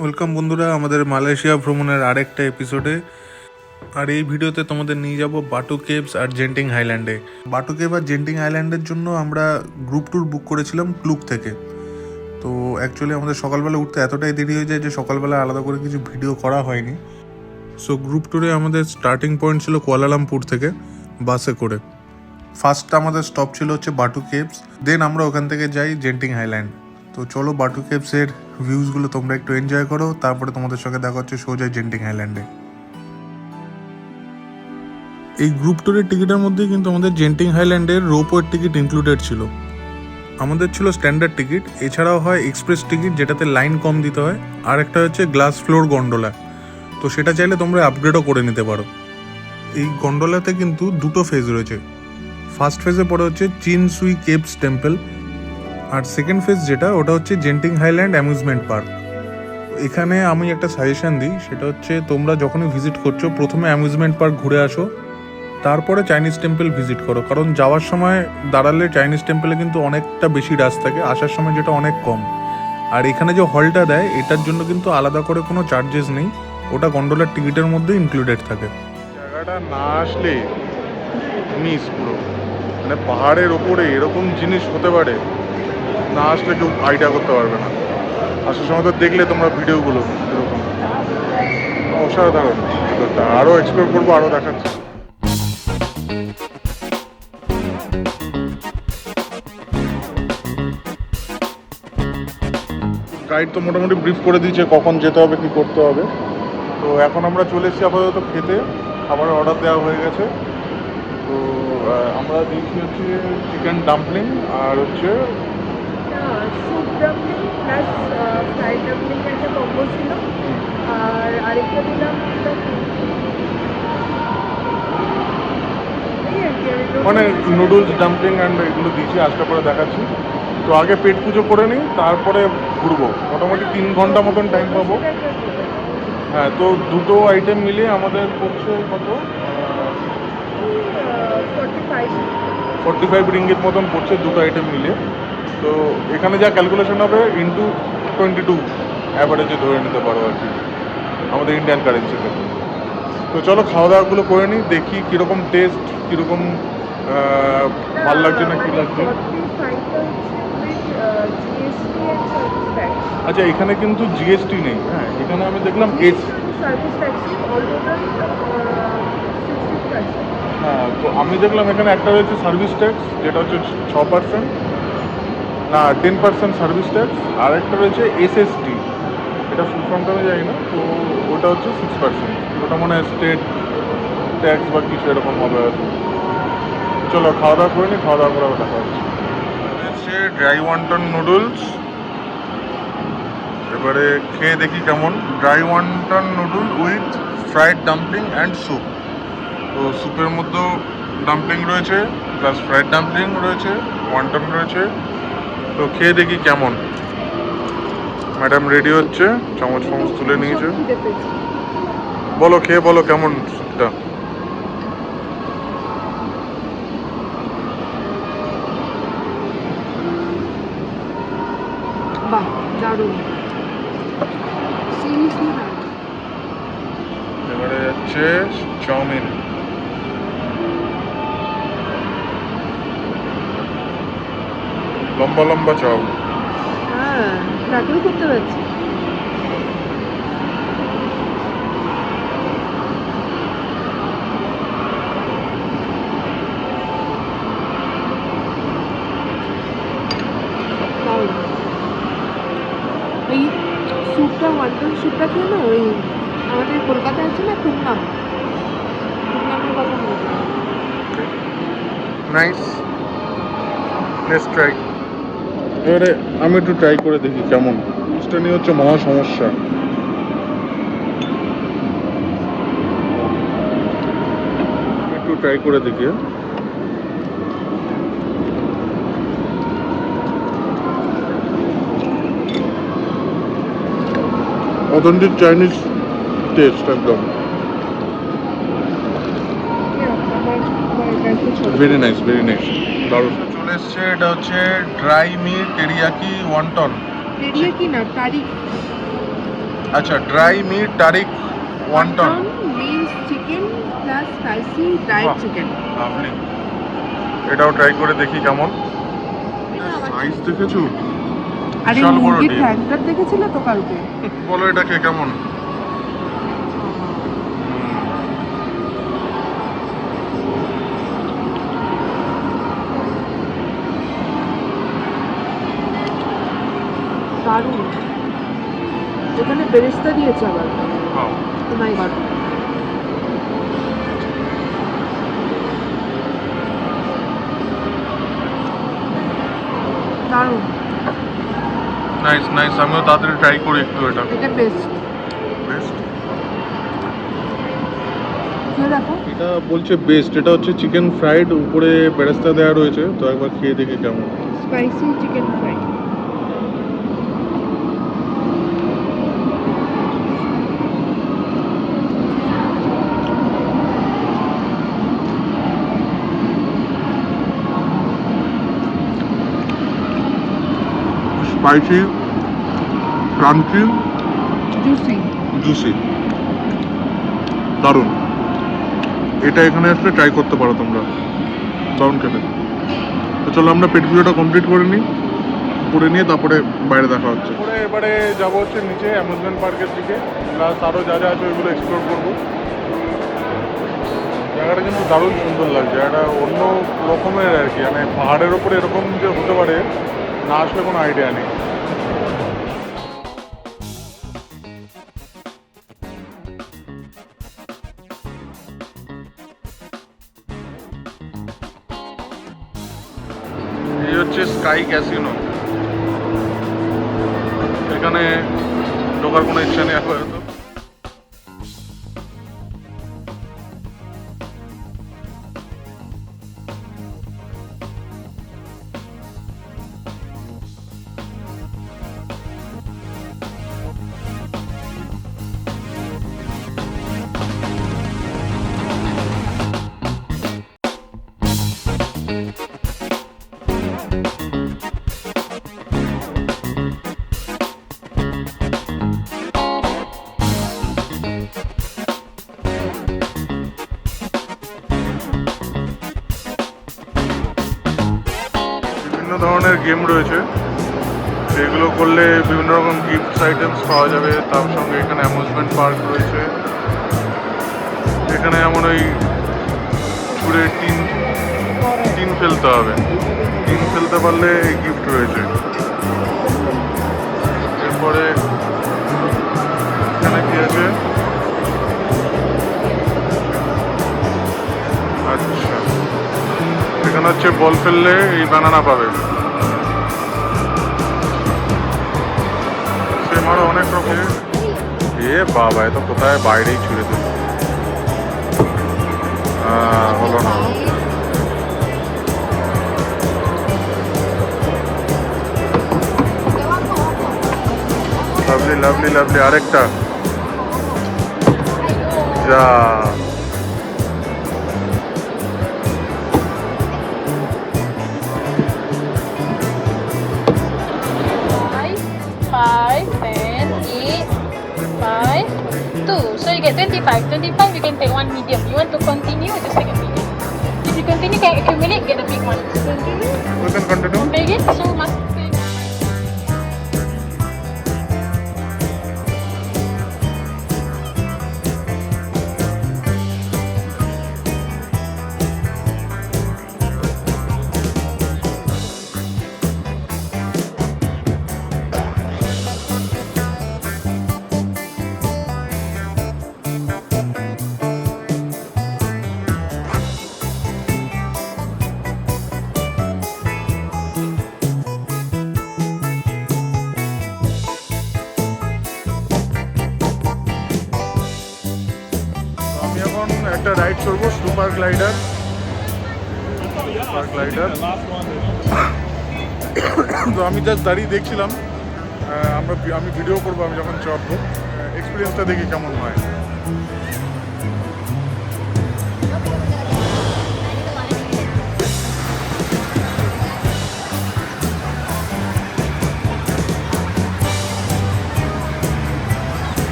Welcome বন্ধুরা আমাদের Malaysia ভ্রমণের আরেকটা এপিসোডে। আর এই ভিডিওতে তোমাদের নিয়ে যাব বাটু কেভস আর জেন্টিং হাইল্যান্ডে। বাটু কেভ আর জেন্টিং হাইল্যান্ডের জন্য আমরা গ্রুপ ট্যুর বুক করেছিলাম ক্লুক থেকে। তো অ্যাকচুয়ালি আমাদের সকালবেলা উঠতে এতটাই দেরি হয়ে যায় যে সকালবেলা আলাদা করে কিছু ভিডিও করা হয়নি। সো গ্রুপ ট্যুরে আমাদের স্টার্টিং পয়েন্ট ছিল কুয়ালালামপুর থেকে বাসে করে। ফার্স্ট আমাদের স্টপ ছিল হচ্ছে বাটু কেভস, দেন আমরা ওখান থেকে যাই জেন্টিং হাইল্যান্ড। তো চলো বাটু কেভসের ভিউজগুলো তোমরা একটু এনজয় করো, তারপরে তোমাদের সঙ্গে দেখা হচ্ছে সোজা জেন্টিং হাইল্যান্ডে। এই গ্রুপ ট্যুরের টিকিটের মধ্যেই কিন্তু আমাদের জেন্টিং হাইল্যান্ডের রোপওয়ের টিকিট ইনক্লুডেড ছিল। আমাদের ছিল স্ট্যান্ডার্ড টিকিট, এছাড়াও হয় এক্সপ্রেস টিকিট যেটাতে লাইন কম দিতে হয়, আর একটা হচ্ছে গ্লাস ফ্লোর গন্ডোলা। তো সেটা চাইলে তোমরা আপগ্রেডও করে নিতে পারো। এই গন্ডোলাতে কিন্তু দুটো ফেজ রয়েছে। ফার্স্ট ফেজে পড়ে হচ্ছে চিন সুই কেভস টেম্পল, আর সেকেন্ড ফেজ যেটা ওটা হচ্ছে জেন্টিং হাইল্যান্ড অ্যামিউজমেন্ট পার্ক। এখানে আমি একটা সাজেশন দিই, সেটা হচ্ছে তোমরা যখনই ভিজিট করছো প্রথমে অ্যামিউজমেন্ট পার্ক ঘুরে আসো, তারপরে চাইনিজ টেম্পল ভিজিট করো। কারণ যাওয়ার সময় দাঁড়ালে চাইনিজ টেম্পলে কিন্তু অনেকটা বেশি রাশ থাকে, আসার সময় যেটা অনেক কম। আর এখানে যে হলটা দেয় এটার জন্য কিন্তু আলাদা করে কোনো চার্জেস নেই, ওটা গন্ডোলার টিকিটের মধ্যে ইনক্লুডেড থাকে। জায়গাটা না আসলে মিস পুরো, মানে পাহাড়ের ওপরে এরকম জিনিস হতে পারে, না আসলে কেউ আইডিয়া করতে পারবে না। আসার সময় তো দেখলে তোমরা ভিডিওগুলো এরকম অসাধারণ। আরও এক্সপ্লোর করবো, আরও দেখাচ্ছি। গাইড তো মোটামুটি ব্রিফ করে দিয়েছে কখন যেতে হবে, কি করতে হবে। তো এখন আমরা চলে এসেছি আপাতত খেতে, খাবারের অর্ডার দেওয়া হয়ে গেছে। তো আমরা দিয়েছি হচ্ছে চিকেন ডাম্পলিং আর হচ্ছে soup dumpling plus fried dumpling একটা কম্বো ছিল, আর আরেকটা দিলাম মানে নুডলস ডাম্পলিং অ্যান্ড এগুলো দিয়েছি, আজকে পরে দেখাচ্ছি। তো আগে পেট পুজো করে নিই, তারপরে ঘুরবো। মোটামুটি 3 ঘন্টা মতন টাইম পাবো। হ্যাঁ, তো দুটো আইটেম মিলিয়ে আমাদের পড়ছে কত, 45 রিঙ্গিত মতন পড়ছে দুটো আইটেম মিলিয়ে। তো এখানে যা ক্যালকুলেশন হবে ইন্টু 22 অ্যাভারেজে ধরে নিতে পারো আর কি, আমাদের ইন্ডিয়ান কারেন্সিতে। তো চলো খাওয়া দাওয়াগুলো করে নিই, দেখি কীরকম টেস্ট, কীরকম ভাল লাগছে না কী লাগছে। আচ্ছা, এখানে কিন্তু জিএসটি নেই। হ্যাঁ, এখানে আমি দেখলাম হ্যাঁ, তো আমি দেখলাম এখানে একটা রয়েছে সার্ভিস ট্যাক্স, যেটা হচ্ছে 6%, না 10% সার্ভিস ট্যাক্স, আর একটা রয়েছে এসএসটি, এটা ফুল ফর্মটা আমি জানি না। তো ওটা হচ্ছে 6%, ওটা মনে হয় স্টেট ট্যাক্স বা কিছু এরকম হবে আর কি। চলো খাওয়া দাওয়া করে নিই, খাওয়া দাওয়া করে দেখা হচ্ছে। হচ্ছে ড্রাই ওয়ান্টন নুডলস, এবারে খেয়ে দেখি কেমন। Dry wonton noodle with fried dumpling and soup. তো স্যুপের মধ্যেও ডাম্পলিং রয়েছে, প্লাস ফ্রাইড ডাম্পলিং রয়েছে, ওয়ান্টন রয়েছে। তো খেয়ে দেখি কেমন। ম্যাডাম রেডি হচ্ছে, চামচ ফামচ তুলে নিয়েছে। বলো, খেয়ে বলো কেমন স্যুপটা। বাহ, দারুণ। এবারে যাচ্ছে চাউমিন। লম্বা লম্বা চাউ। হ্যাঁ, ট্রাকেও করতে পারছি। এই স্যুপটা, ওয়ান্টন স্যুপটা খেয়ে না, ওই আমাদের কলকাতায় আছে না টুকনাম, টুকনামের কথা মনে হয়। Nice, let's try. এবারে আমি একটু ট্রাই করে দেখি কেমন। জিনিসটা নিয়ে হচ্ছে মহা সমস্যা। আমি একটু ট্রাই করে দেখি। অথেন্টিক চাইনিজ টেস্ট একদম। ভেরি নাইস, ভেরি নাইস, দারুণ। চলে এসছে, এটা হচ্ছে dry meat teriyaki wonton. Teriyaki না, কারি। আচ্ছা, ড্রাই মিট তারিক wonton. Means chicken plus spicy dried বাহ। চিকেন। লাভলি। এটাও ট্রাই করে দেখি কেমন। সাইজ দেখেছো? আর এই বিশাল বড় মুরগির ডিম। ঠ্যাংটা দেখেছিলে তো কালকে? বলো এটাকে কেমন? দারুণ। এখানে বেরেস্তা দিয়েছে আবার। হ্যাঁ। ও মাই গড। দারুণ। নাইস নাইস, আমিও তাড়াতাড়ি ট্রাই করি একটু এটা। এটা বেস্ট। বেস্ট। খেয়ে দেখো। এটা বলছে বেস্ট। এটা হচ্ছে চিকেন ফ্রাইড, উপরে বেরেস্তা দেওয়া রয়েছে, তো একবার খেয়ে দেখি কেমন। Spicy chicken fry. Spicy, crunchy, juicy. Juicy, দারুণ। এটা এখানে আসলে ট্রাই করতে পারো তোমরা, দারুণ খেতে। তো চলো আমরা পেট পুজোটা কমপ্লিট করে নিই, করে নিয়ে তারপরে বাইরে দেখা হচ্ছে। পরে এবারে যাবো হচ্ছে নিচে অ্যামিউজমেন্ট পার্কের দিকে, প্লাস আরও যা যা আছে ওইগুলো এক্সপ্লোর করবো। জায়গাটা কিন্তু দারুণ সুন্দর লাগছে, একটা অন্য রকমের আর কি, মানে পাহাড়ের ওপরে এরকম যে হতে পারে না আসলে কোনো আইডিয়া নেই। এই হচ্ছে স্কাই ক্যাসিনো। এখানে ঢোকার কোনো ইচ্ছা নেই আপাতত। বিভিন্ন ধরনের গেম রয়েছে, সেগুলো করলে বিভিন্ন রকম গিফটস আইটেমস পাওয়া যাবে। তার সঙ্গে এখানে অ্যামিউজমেন্ট পার্ক রয়েছে, এখানে এমন ওই ছুঁড়ে টিন ফেলতে হবে, টিন ফেলতে পারলে এই গিফট রয়েছে। এরপরে এখানে কি আছে? আচ্ছা, এখানে হচ্ছে বল ফেললে এই বানানা পাবে। সেম আরো অনেক রকমের। এ বাবা, এ তো কোথায় বাইরেই ছুড়ে দিল। হলো না। লাভলি লাভলি লাভলি, আরেকটা যা। Five, 10, 8, 5, 2. So you get 25. 25, you can take one medium. You want to continue, just take a medium. If you continue, can accumulate, get a big one. Continue. You can continue. Okay, again, so must pay. আমি এখন একটা ride করবো, super glider. Super glider. তো আমি just দাঁড়িয়ে দেখছিলাম, আমি video করবো আমি যখন চড়বো, এক্সপিরিয়েন্সটা দেখি কেমন হয়।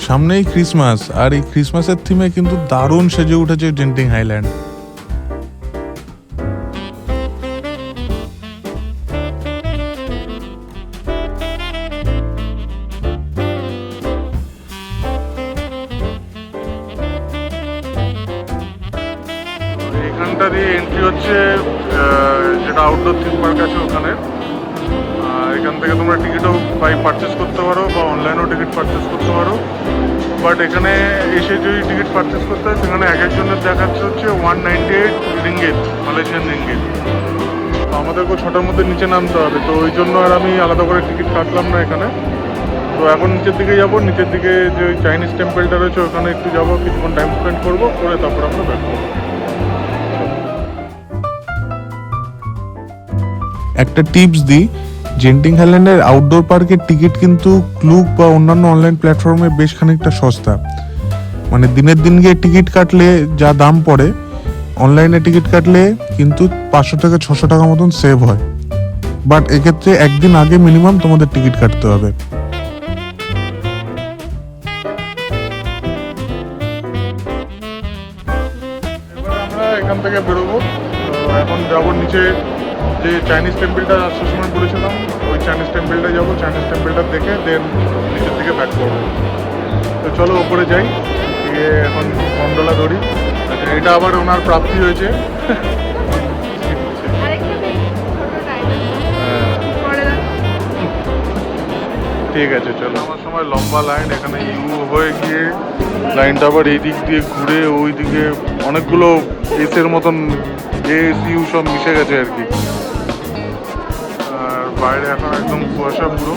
সামনেই ক্রিসমাস, আর এই ক্রিসমাসের থিমে কিন্তু দারুণ সেজে উঠেছে জেন্টিং হাইল্যান্ড। এইখানটা দিয়ে এন্ট্রি হচ্ছে যেটা আউটডোর থিম পার্ক আছে ওখানে। এখান থেকে তোমরা টিকিটও পারচেস করতে পারো বা অনলাইনেও টিকিট পারচেস করতে পারো। বাট এখানে এসে যদি টিকিট পারচেস করতে হয় সেখানে এক একজনের দেখাচ্ছে হচ্ছে 198 রিঙ্গিত, মালয়েশিয়ান রিঙ্গিত। তো আমাদেরকেও 6টার মধ্যে নিচে নামতে হবে, তো ওই জন্য আর আমি আলাদা করে টিকিট কাটলাম না এখানে। তো এখন নিচের দিকে যাব, নিচের দিকে যে ওই চাইনিজ টেম্পলটা রয়েছে ওখানে একটু যাবো, কিছুক্ষণ টাইম স্পেন্ড করবো, করে তারপর আমরা ব্যাক করবো। একটা টিপস দিই, জেন্টিং হাইল্যান্ডের আউটডোর পার্কের টিকিট কিন্তু ক্লুক বা অন্যান্য অনলাইন প্ল্যাটফর্মে বেশ খানিকটা সস্তা। মানে দিনের দিন গিয়ে টিকিট কাটলে যা দাম পড়ে, অনলাইনে টিকিট কাটলে কিন্তু 500 থেকে 600 টাকা মতন সেভ হয়। বাট এক্ষেত্রে একদিন আগে মিনিমাম তোমাদের টিকিট কাটতে হবে। এবার আমরা এখান থেকে বেরোবো। এখন যাবো নিচে, যে চাইনিজ টেম্পলটা আসার সময় বলেছিলাম ওই চাইনিজ টেম্পলটা যাবো, চাইনিজ টেম্পলটা দেখে দেন নিচের দিকে ব্যাক করবো। তো চলো ওপরে যাই, গিয়ে এখন গন্ডোলা ধরি। আচ্ছা, এটা আবার ওনার প্রাপ্তি হয়েছে। ঠিক আছে চলো। আমার সময় লম্বা লাইন, এখানে ইউ হয়ে গিয়ে লাইনটা আবার এই দিক দিয়ে ঘুরে ওই দিকে অনেকগুলো এসের মতন এস ইউ সব মিশে গেছে আর কি। আর বাইরে এখন একদম কুয়াশা পুরো।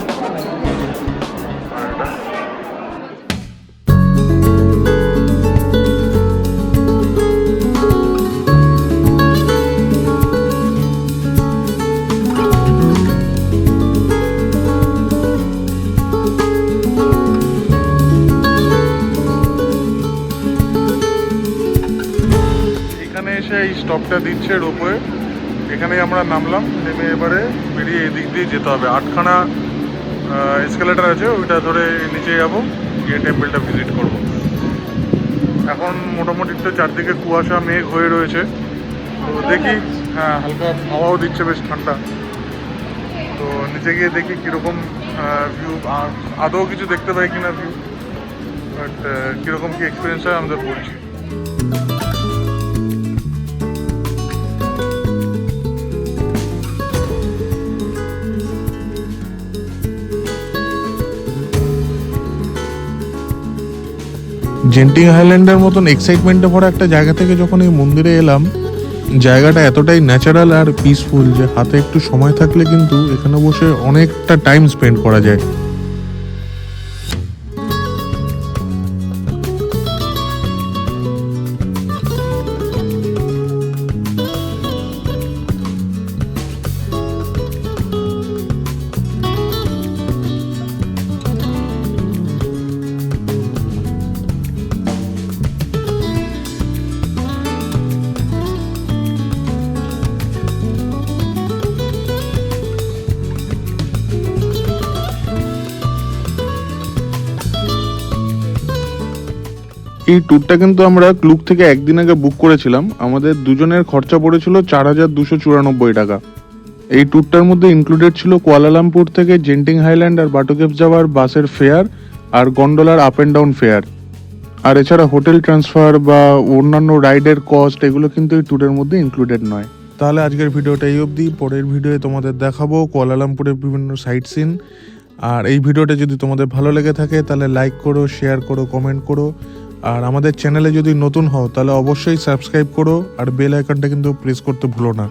এখানে এসে এই স্টপটা দিচ্ছে রোপওয়ে, এখানেই আমরা নামলাম, নেমে এবারে বেরিয়ে এদিক দিয়ে যেতে হবে। 8খানা এসকেলেটার আছে, ওইটা ধরে নিচে যাবো, গিয়ে টেম্পলটা ভিজিট করব। এখন মোটামুটি তো চারদিকে কুয়াশা মেঘ হয়ে রয়েছে, তো দেখি। হ্যাঁ, হালকা হাওয়াও দিচ্ছে, বেশ ঠান্ডা। তো নিচে গিয়ে দেখি কীরকম ভিউ, আদৌ কিছু দেখতে পাই কিনা ভিউ, বাট কীরকম কি এক্সপিরিয়েন্স হয় আমাদের বলছি। জেন্টিং হাইল্যান্ডের মতন এক্সাইটমেন্টে ভরা একটা জায়গা থেকে যখন এই মন্দিরে এলাম, জায়গাটা এতটাই ন্যাচারাল আর পিসফুল যে হাতে একটু সময় থাকলে কিন্তু এখানে বসে অনেকটা টাইম স্পেন্ড করা যায়। এই ট্যুরটা কিন্তু আমরা ক্লুক থেকে একদিন আগে বুক করেছিলাম। আমাদের দুজনের খরচা পড়েছিল 4294 টাকা। এই ট্যুরটার মধ্যে ইনক্লুডেড ছিল কুয়ালালামপুর থেকে জেন্টিং হাইল্যান্ড আর বাটো কেভস যাওয়ার বাসের ফেয়ার আর গন্ডোলার আপ অ্যান্ড ডাউন ফেয়ার, আর এছাড়া হোটেল ট্রান্সফার বা অন্যান্য রাইডের কস্ট, এগুলো কিন্তু এই ট্যুরের মধ্যে ইনক্লুডেড নয়। তাহলে আজকের ভিডিওটা এই অবধি। পরের ভিডিওয়ে তোমাদের দেখাবো কুয়ালালামপুরের বিভিন্ন সাইট সিন। আর এই ভিডিওটা যদি তোমাদের ভালো লেগে থাকে তাহলে লাইক করো, শেয়ার করো, কমেন্ট করো। আর আমাদের চ্যানেলে যদি নতুন হও তাহলে অবশ্যই সাবস্ক্রাইব করো, আর বেল আইকনটা কিন্তু প্রেস করতে ভুলো না।